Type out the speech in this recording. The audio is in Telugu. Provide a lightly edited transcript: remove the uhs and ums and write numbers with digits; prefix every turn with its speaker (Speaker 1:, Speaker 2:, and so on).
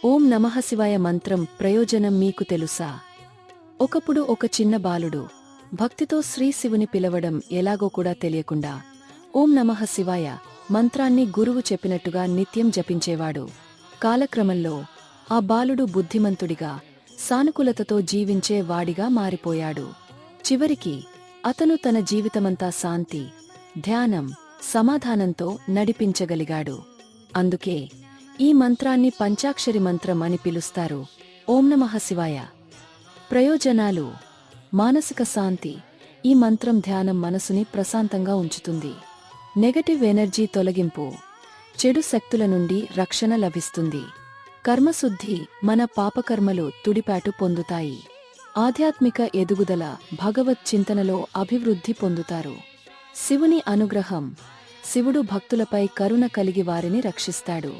Speaker 1: ఓం నమః శివాయ మంత్రం ప్రయోజనం మీకు తెలుసా? ఒకప్పుడు ఒక చిన్న బాలుడు భక్తితో శ్రీ శివుని పిలవడం ఎలాగో కూడా తెలియకుండా ఓం నమః శివాయ మంత్రాన్ని గురువు చెప్పినట్టుగా నిత్యం జపించేవాడు. కాలక్రమంలో ఆ బాలుడు బుద్ధిమంతుడిగా, సానుకూలతతో జీవించే వాడిగా మారిపోయాడు. చివరికి అతను తన జీవితమంతా శాంతి, ధ్యానం, సమాధానంతో నడిపించగలిగాడు. అందుకే ఈ మంత్రాన్ని పంచాక్షరి మంత్రం అని పిలుస్తారు. ఓం నమః శివాయ. ప్రయోజనాలు: మానసిక శాంతి. ఈ మంత్రం ధ్యానం మనసుని ప్రశాంతంగా ఉంచుతుంది. నెగటివ్ ఎనర్జీ తొలగింపు. చెడు శక్తుల నుండి రక్షణ లభిస్తుంది. కర్మశుద్ధి. మన పాపకర్మలు తుడిపాటు పొందుతాయి. ఆధ్యాత్మిక ఎదుగుదల. భగవత్ చింతనలో అభివృద్ధి పొందుతారు. శివుని అనుగ్రహం. శివుడు భక్తులపై కరుణ కలిగి వారిని రక్షిస్తాడు.